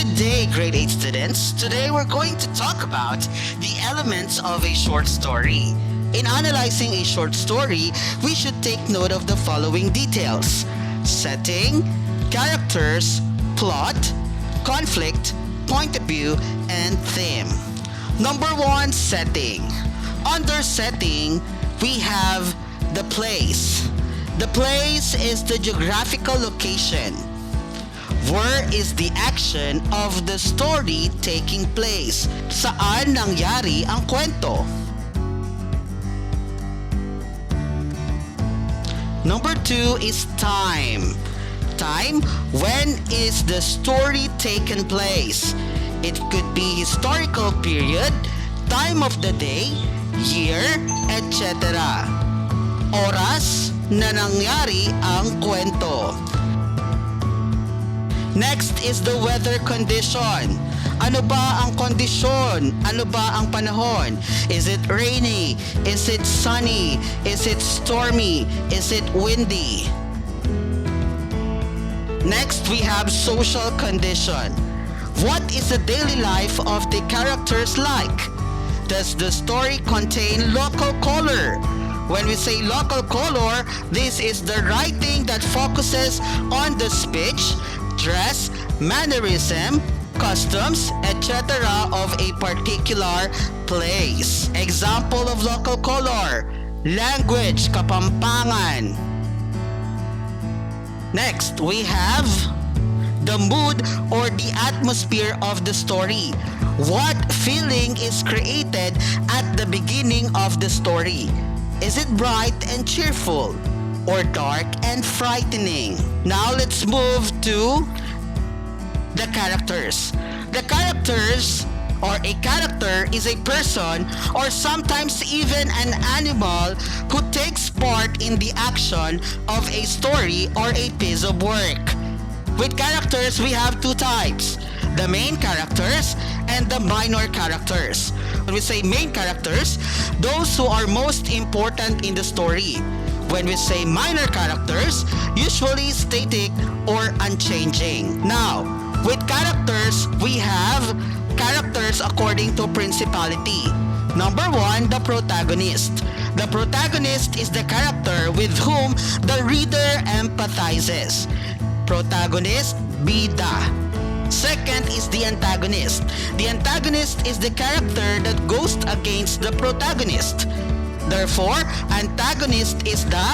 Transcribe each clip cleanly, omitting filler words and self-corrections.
Good day, grade 8 students. Today we're going to talk about the elements of a short story. In analyzing a short story, we should take note of the following details: setting, characters, plot, conflict, point of view, and theme. Number 1, setting. Under setting, we have the place. The place is the geographical location. Where is the action of the story taking place? Saan nangyari ang kwento? Number 2 is time. Time, when is the story taken place? It could be historical period, time of the day, year, etc. Oras na nangyari ang kwento. Next is the weather condition. Ano ba ang kondisyon? Ano ba ang panahon? Is it rainy? Is it sunny? Is it stormy? Is it windy? Next, we have social condition. What is the daily life of the characters like? Does the story contain local color? When we say local color, this is the writing that focuses on the speech, dress, mannerism, customs, etc. of a particular place. Example of local color: language, Kapampangan. Next, we have the mood or the atmosphere of the story. What feeling is created at the beginning of the story? Is it bright and cheerful, or dark and frightening? Now let's move to the characters. The characters, or a character, is a person or sometimes even an animal who takes part in the action of a story or a piece of work. With characters, we have two types: the main characters and the minor characters. When we say main characters, those who are most important in the story. When we say minor characters, usually static or unchanging. Now, with characters, we have characters according to principality. Number 1, the protagonist. The protagonist is the character with whom the reader empathizes. Protagonist, bida. Second is the antagonist. The antagonist is the character that goes against the protagonist. Therefore, antagonist is the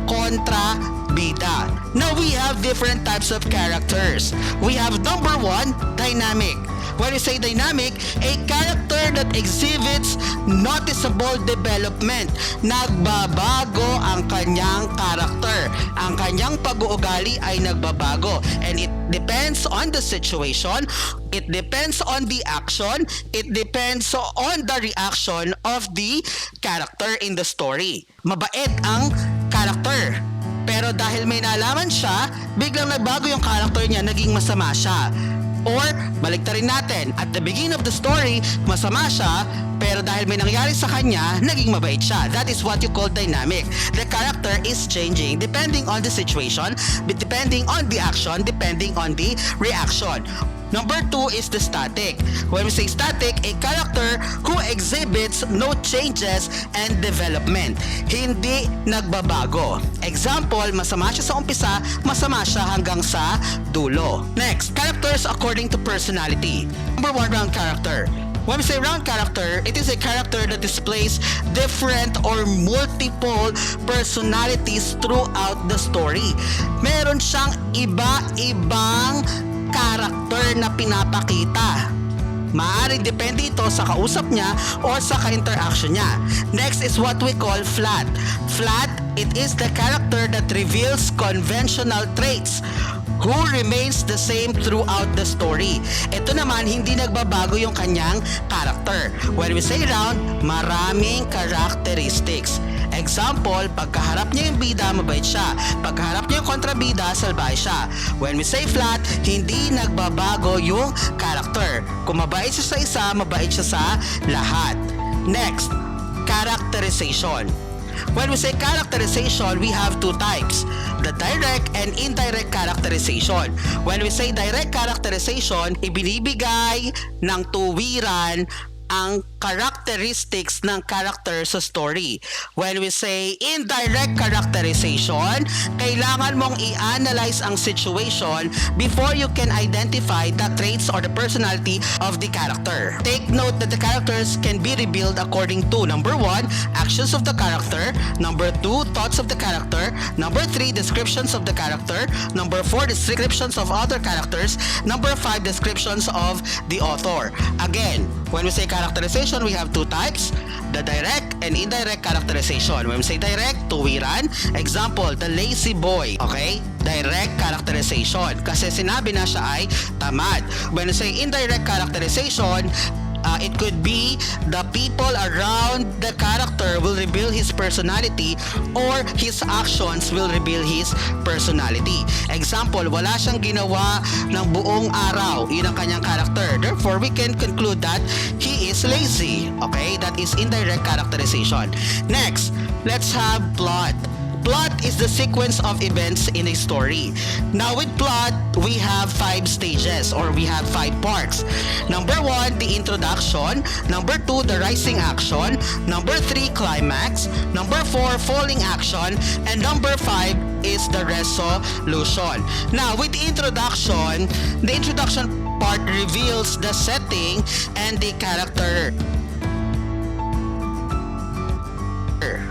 kontrabida. Now we have different types of characters. We have number 1, dynamic. When we say dynamic, a character that exhibits noticeable development. Nagbabago ang kanyang character. Ang kanyang pag-uugali ay nagbabago. And it depends on the situation, it depends on the action, it depends on the reaction of the character in the story. Mabait ang character, pero dahil may nalaman siya, biglang nagbago yung character niya, naging masama siya. Or, baliktarin natin, at the beginning of the story, masama siya, pero dahil may nangyari sa kanya, naging mabait siya. That is what you call dynamic. The character is changing depending on the situation, depending on the action, depending on the reaction. Number 2 is the static. When we say static, a character who exhibits no changes and development. Hindi nagbabago. Example, masama siya sa umpisa, masama siya hanggang sa dulo. Next, characters according to personality. Number 1, round character. When we say round character, it is a character that displays different or multiple personalities throughout the story. Meron siyang iba-ibang character na pinapakita. Maaaring depende ito sa kausap niya o sa ka-interaction niya. Next is what we call flat. Flat, it is the character that reveals conventional traits who remains the same throughout the story. Ito naman, hindi nagbabago yung kanyang character. When we say round, maraming characteristics. Example, pagkaharap niya yung bida, mabait siya. Pagkaharap niya yung kontrabida, salbahe siya. When we say flat, hindi nagbabago yung character. Kung mabait siya sa isa, mabait siya sa lahat. Next, characterization. When we say characterization, we have two types, the direct and indirect characterization. When we say direct characterization, ibinibigay ng tuwiran ang characteristics ng character sa story. When we say indirect characterization, kailangan mong i-analyze ang situation before you can identify the traits or the personality of the character. Take note that the characters can be revealed according to number 1, actions of the character, number 2, thoughts of the character, number 3, descriptions of the character, number 4, descriptions of other characters, number 5, descriptions of the author. Again, when we say characterization, we have two types, the direct and indirect characterization. When we say direct, tuwiran. Example, the lazy boy. Okay? Direct characterization. Kasi sinabi na siya ay tamad. When we say indirect characterization, it could be the people around the character will reveal his personality or his actions will reveal his personality. Example, wala siyang ginawa ng buong araw. Yun ang kanyang character. Therefore, we can conclude that he is lazy. Okay? That is indirect characterization. Next, let's have plot. Plot is the sequence of events in a story. Now with plot, we have 5 stages or we have 5 parts. Number 1, the introduction. Number 2, the rising action. Number 3, climax. Number 4, falling action. And number 5 is the resolution. Now with the introduction part reveals the setting and the character.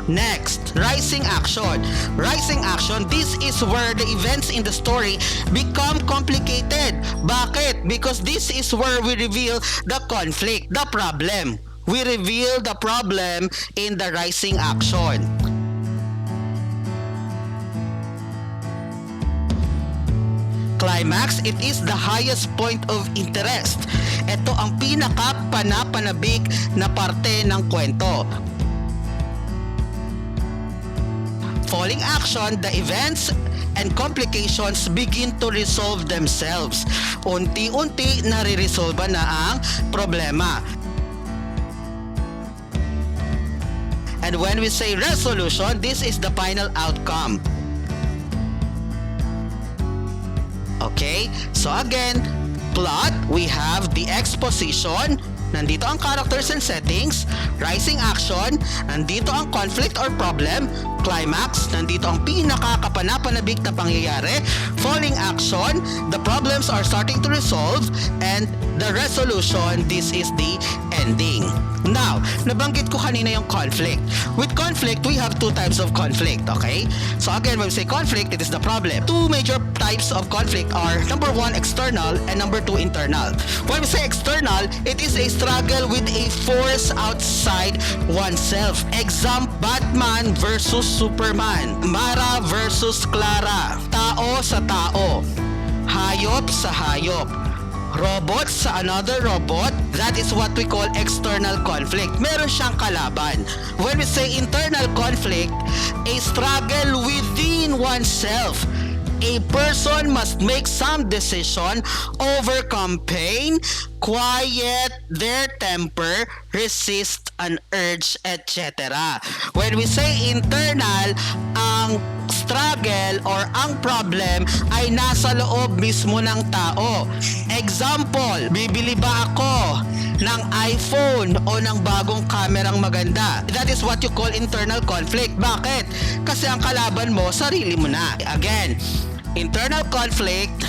Next, rising action. Rising action, this is where the events in the story become complicated. Bakit? Because this is where we reveal the conflict, the problem. We reveal the problem in the rising action. Climax, it is the highest point of interest. Ito ang pinaka-panapanabik na parte ng kwento. Falling action, the events and complications begin to resolve themselves. Unti-unti nare-resolve na ang problema. And when we say resolution, this is the final outcome. Okay? So again, plot, we have the exposition. Nandito ang characters and settings. Rising action, nandito ang conflict or problem. Climax, nandito ang pinakakapanapanabik na pangyayari. Falling action, the problems are starting to resolve. And the resolution, this is the ending. Now, nabanggit ko kanina yung conflict. With conflict, we have 2 types of conflict, okay? So again, when we say conflict, it is the problem. 2 major types of conflict are number 1, external, and number 2, internal. When we say external, it is a struggle with a force outside oneself. Example, Batman versus Superman, Mara versus Clara, tao sa tao, hayop sa hayop, robot sa another robot. That is what we call external conflict. Meron siyang kalaban. When we say internal conflict, a struggle within oneself. A person must make some decision, overcome pain, quiet their temper, resist an urge, etc. When we say internal, ang struggle or ang problem ay nasa loob mismo ng tao. Example, bibili ba ako ng iPhone o ng bagong kamerang maganda? That is what you call internal conflict. Bakit? Kasi ang kalaban mo, sarili mo na. Again, internal conflict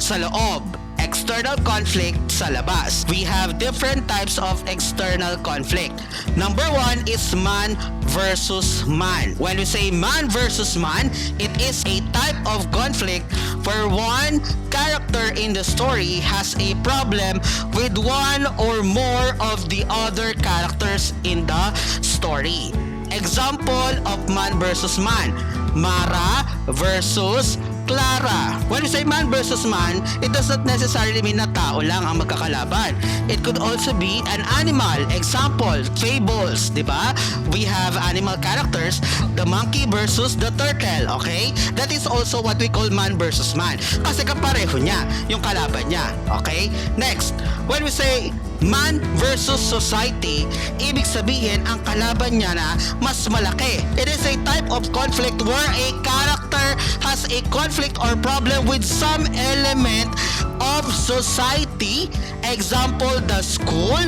sa loob, external conflict sa labas. We have different types of external conflict. Number 1 is man versus man. When we say man versus man, it is a type of conflict where one character in the story has a problem with one or more of the other characters in the story. Example of man versus man, Mara versus Clara. When we say man versus man, it does not necessarily mean na tao lang ang magkakalaban. It could also be an animal. Example, fables, di ba? We have animal characters, the monkey versus the turtle, okay? That is also what we call man versus man. Kasi kapareho niya, yung kalaban niya, okay? Next, when we say man versus society, ibig sabihin ang kalaban niya na mas malaki. It is a type of conflict where a character has a conflict or problem with some element of society. Example, the school,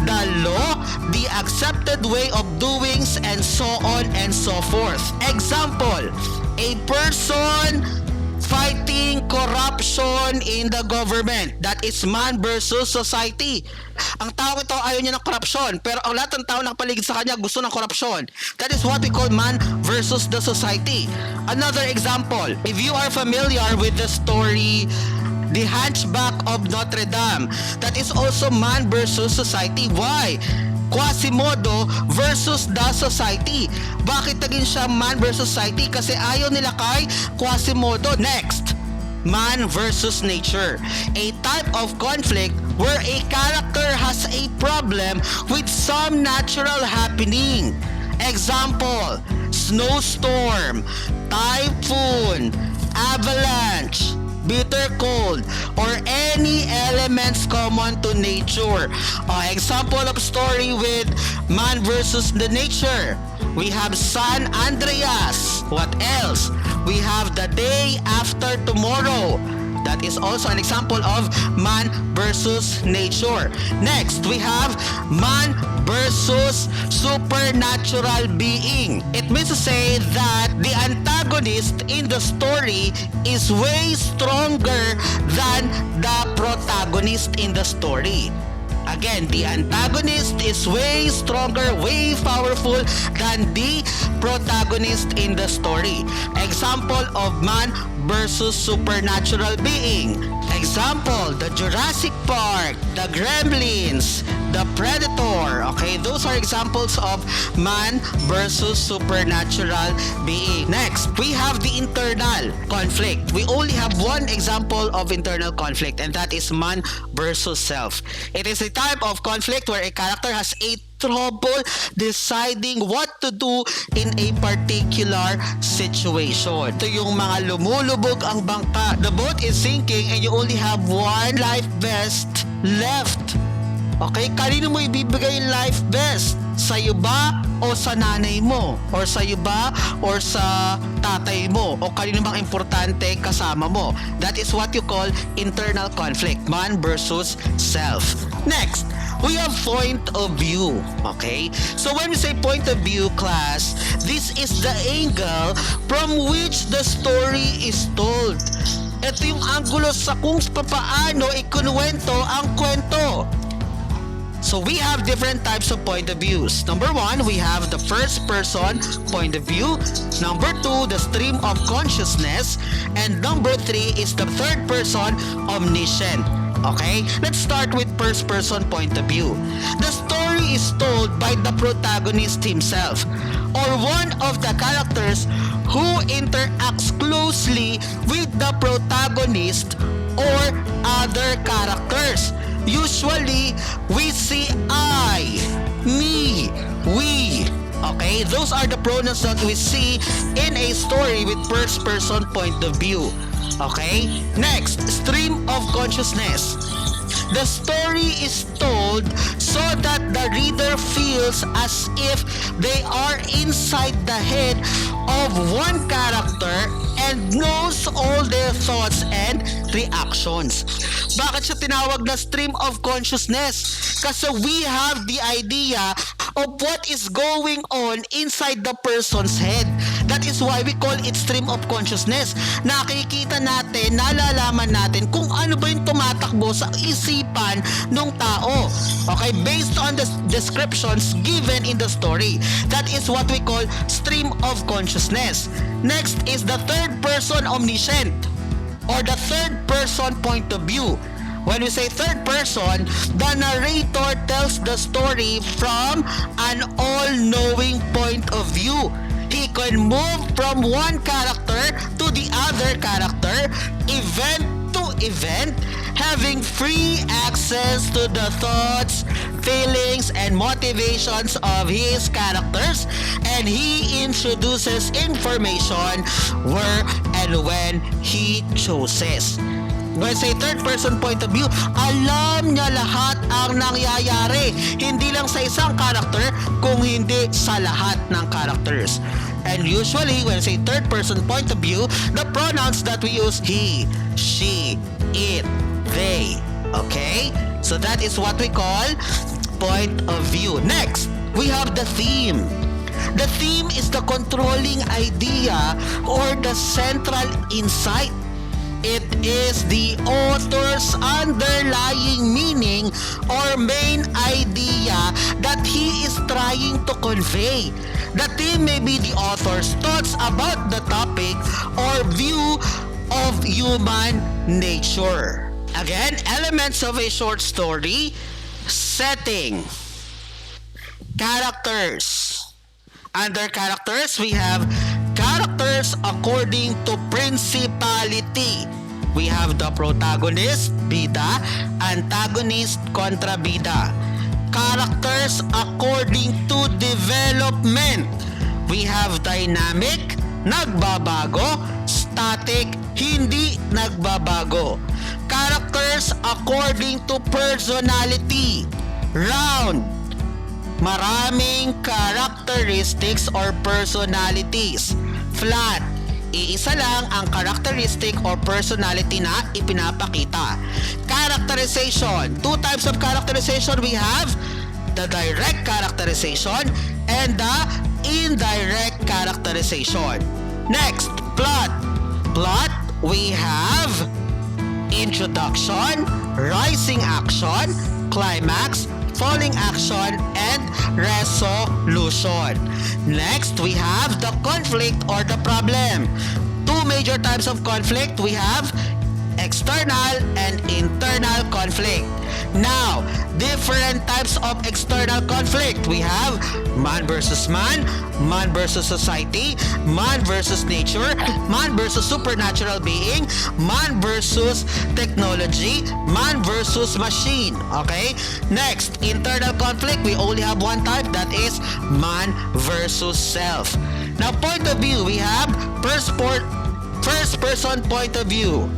the law, the accepted way of doings, and so on and so forth. Example, a person fighting corruption in the government. That is man versus society. Ang tao ito ayaw niya ng korupsyon, pero ang lahat ng tao nakapaligid sa kanya gusto ng korupsyon. That is what we call man versus the society. Another example, if you are familiar with the story The Hunchback of Notre Dame, that is also man versus society. Why? Quasimodo versus the society. Bakit naging siya man versus society? Kasi ayaw nila kay Quasimodo. Next, man versus nature. A type of conflict where a character has a problem with some natural happening. Example, snowstorm, typhoon, avalanche, bitter cold, or any elements common to nature. Example of story with man versus the nature. We have San Andreas. What else? We have The Day After Tomorrow. That is also an example of man versus nature. Next, we have man versus supernatural being. It means to say that the antagonist in the story is way stronger than the protagonist in the story. Again, the antagonist is way stronger, way powerful than the protagonist in the story. Example of man versus supernatural being. Example, the Jurassic Park, the Gremlins, the Predator. Okay, those are examples of man versus supernatural being. Next, we have the internal conflict. We only have one example of internal conflict, and that is man versus self. It is a type of conflict where a character has a trouble deciding what to do in a particular situation. Ito yung mga lumulubog ang bangka. The boat is sinking and you only have one life vest left. Okay, kanino mo ibibigay yung life vest? Sa'yo ba o sa nanay mo? Or sa'yo ba or sa tatay mo? O kanino bang importante kasama mo? That is what you call internal conflict, man versus self. Next, we have point of view. Okay? So when we say point of view, class, this is the angle from which the story is told. Ito yung anggulo sa kung paano ikunuwento ang kwento. So we have different types of point of views. Number one, we have the first person point of view. Number two, the stream of consciousness. And number three is the third person omniscient. Okay, let's start with first person point of view. The story is told by the protagonist himself, or one of the characters who interacts closely with the protagonist or other characters. Usually, we see I, me, we. Okay, those are the pronouns that we see in a story with first person point of view. Okay, next, stream of consciousness. The story is told so that the reader feels as if they are inside the head of one character and knows all their thoughts and reactions. Bakit siya tinawag na stream of consciousness? Kasi we have the idea of what is going on inside the person's head. That is why we call it stream of consciousness. Nakikita natin, nalalaman natin kung ano ba yung tumatakbo sa isipan ng tao. Okay, based on the descriptions given in the story. That is what we call stream of consciousness. Next is the third person omniscient, or the third person point of view. When we say third person, the narrator tells the story from an all-knowing point of view. He can move from one character to the other character, event to event, having free access to the thoughts, feelings, and motivations of his characters, and he introduces information where and when he chooses. When I say third person point of view, alam niya lahat ang nangyayari. Hindi lang sa isang character, kung hindi sa lahat ng characters. And usually, when say third person point of view, the pronouns that we use, he, she, it, they. Okay? So that is what we call point of view. Next, we have the theme. The theme is the controlling idea or the central insight. It is the author's underlying meaning or main idea that he is trying to convey. The theme may be the author's thoughts about the topic or view of human nature. Again, elements of a short story: setting, characters. Under characters, we have characters according to principality. We have the protagonist, bida, antagonist, kontrabida. Characters according to development. We have dynamic, nagbabago, static, hindi nagbabago. Characters according to personality. Round, maraming characteristics or personalities. Flat, iisa lang ang characteristic or personality na ipinapakita. Characterization, two types of characterization we have: the direct characterization and the indirect characterization. Next, plot. Plot, we have introduction, rising action, climax, falling action, and resolution. Next, we have the conflict or the problem. Two major types of conflict. We have external and internal conflict. Now, different types of external conflict. We have man versus man versus society, man versus nature, man versus supernatural being, man versus technology, man versus machine. Okay? Next, internal conflict. We only have one type, that is man versus self. Now, point of view. We have first person point of view,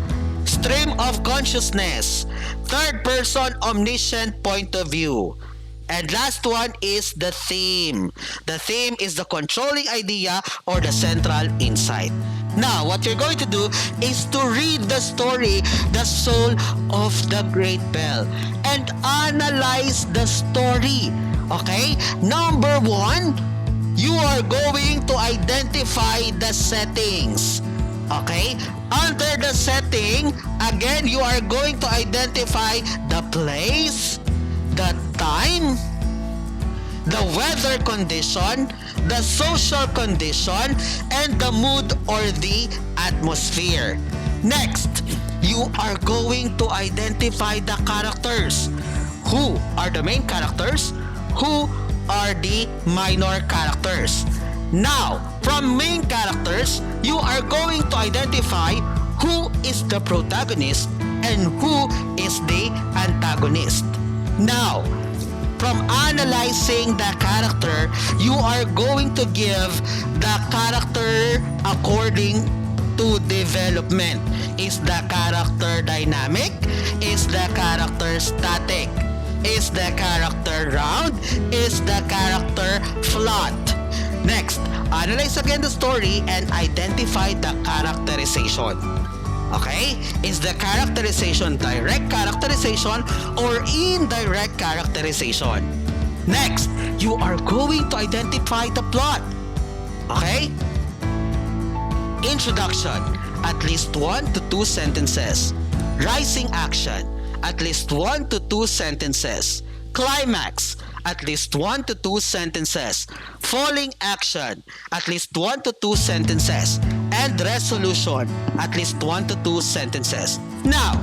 stream of consciousness, third person omniscient point of view. And last one is the theme. The theme is the controlling idea or the central insight. Now, what you're going to do is to read the story, The Soul of the Great Bell, and analyze the story. Okay? Number one, you are going to identify the settings. Okay? Under the setting, again, you are going to identify the place, the time, the weather condition, the social condition, and the mood or the atmosphere. Next, you are going to identify the characters. Who are the main characters? Who are the minor characters? Now, from main characters, you are going to identify who is the protagonist and who is the antagonist. Now, from analyzing the character, you are going to give the character according to development. Is the character dynamic? Is the character static? Is the character round? Is the character flat? Next, analyze again the story and identify the characterization. Okay? Is the characterization direct characterization or indirect characterization? Next, you are going to identify the plot. Okay? Introduction, at least 1 to 2 sentences. Rising action, at least 1 to 2 sentences. Climax, at least 1 to 2 sentences. Falling action, at least 1 to 2 sentences. And resolution, at least 1 to 2 sentences. Now,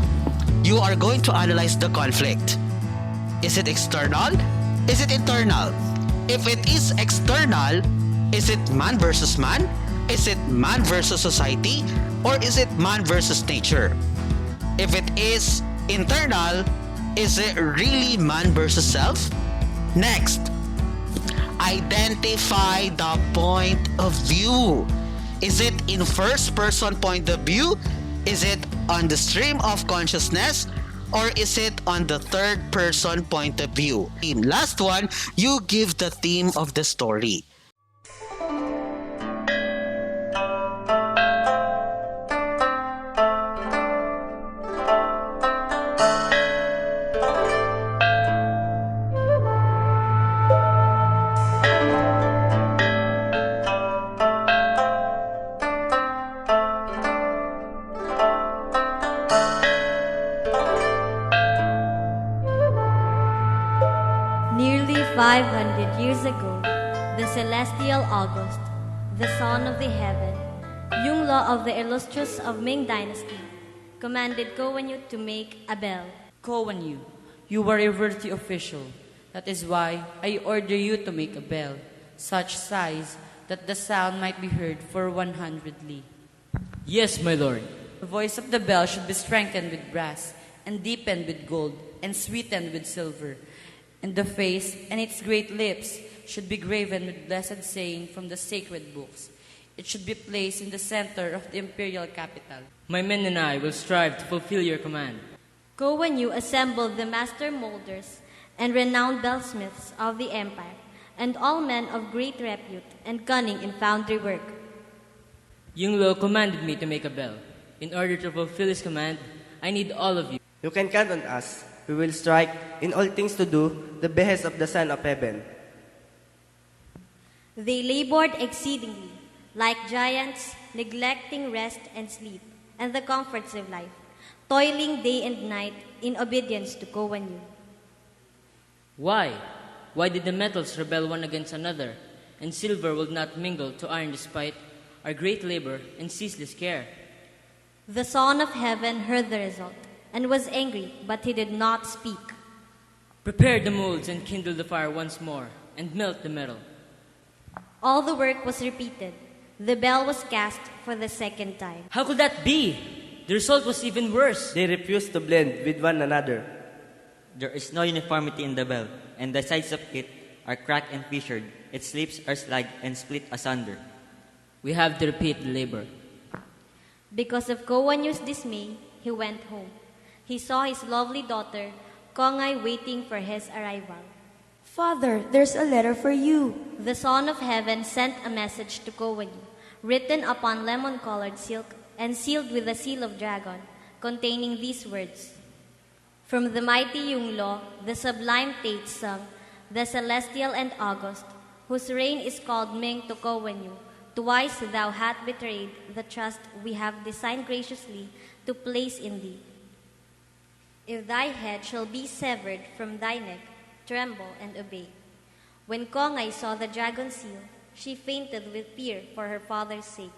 you are going to analyze the conflict. Is it external? Is it internal? If it is external, is it man versus man? Is it man versus society? Or is it man versus nature? If it is internal, is it really man versus self? Next, identify the point of view. Is it in first person point of view? Is it on the stream of consciousness? or is it on the third person point of view? Last one, you give the theme of the story. Nearly 500 years ago, the celestial August, the son of the heaven, Yunglo of the illustrious of Ming dynasty, commanded Kowenyu to make a bell. Kowenyu, you are a worthy official. That is why I order you to make a bell, such size that the sound might be heard for 100 li. Yes, my lord. The voice of the bell should be strengthened with brass, and deepened with gold, and sweetened with silver. And the face and its great lips should be graven with blessed saying from the sacred books. It should be placed in the center of the imperial capital. My men and I will strive to fulfill your command. Kowenyu assembled the master molders and renowned bellsmiths of the empire, and all men of great repute and cunning in foundry work. Yunglo commanded me to make a bell. In order to fulfill his command, I need all of you. You can count on us. We will strike in all things to do the behest of the Son of Heaven. They labored exceedingly, like giants, neglecting rest and sleep, and the comforts of life, toiling day and night in obedience to Kowenyu. Why? Why did the metals rebel one against another, and silver will not mingle to iron despite our great labor and ceaseless care? The Son of Heaven heard the result, and was angry, but he did not speak. Prepare the molds and kindle the fire once more, and melt the metal. All the work was repeated. The bell was cast for the second time. How could that be? The result was even worse. They refused to blend with one another. There is no uniformity in the bell, and the sides of it are cracked and fissured. Its lips are slagged and split asunder. We have to repeat the labor. Because of Kowenyu's dismay, he went home. He saw his lovely daughter, Kongay, waiting for his arrival. Father, there's a letter for you. The Son of Heaven sent a message to Kowenyu, written upon lemon-colored silk and sealed with the seal of dragon, containing these words. From the mighty Yunglo, the sublime Tate sung, the celestial and august, whose reign is called Ming to Kowenyu, twice thou hast betrayed the trust we have designed graciously to place in thee. If thy head shall be severed from thy neck, tremble and obey. When Kongay saw the dragon seal, she fainted with fear for her father's sake.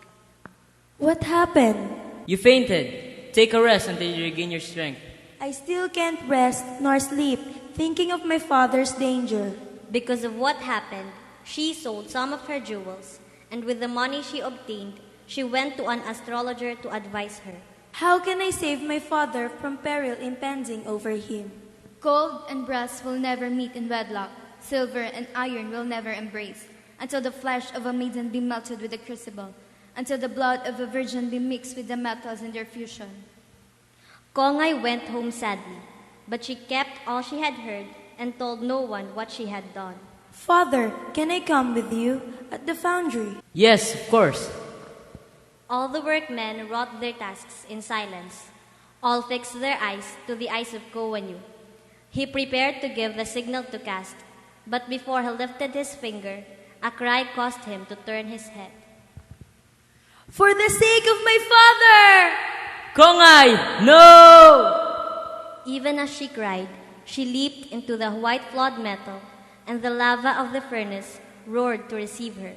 What happened? You fainted. Take a rest until you regain your strength. I still can't rest nor sleep, thinking of my father's danger. Because of what happened, she sold some of her jewels, and with the money she obtained, she went to an astrologer to advise her. How can I save my father from peril impending over him? Gold and brass will never meet in wedlock. Silver and iron will never embrace, until the flesh of a maiden be melted with a crucible, until the blood of a virgin be mixed with the metals in their fusion. Kongay went home sadly, but she kept all she had heard and told no one what she had done. Father, can I come with you at the foundry? Yes, of course. All the workmen wrought their tasks in silence. All fixed their eyes to the eyes of Kowenyu. He prepared to give the signal to cast, but before he lifted his finger, a cry caused him to turn his head. For the sake of my father! Kongay, no! Even as she cried, she leaped into the white flawed metal, and the lava of the furnace roared to receive her.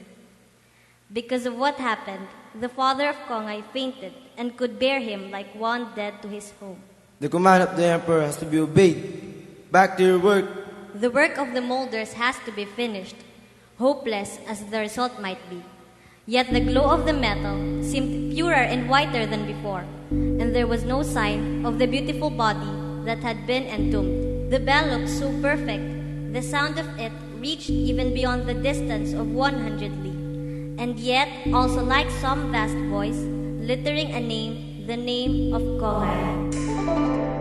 Because of what happened, the father of Kongay fainted and could bear him like one dead to his home. The command of the emperor has to be obeyed. Back to your work. The work of the molders has to be finished, hopeless as the result might be. Yet the glow of the metal seemed purer and whiter than before, and there was no sign of the beautiful body that had been entombed. The bell looked so perfect, the sound of it reached even beyond the distance of 100 li, and yet also like some vast voice, littering a name, the name of Kongay.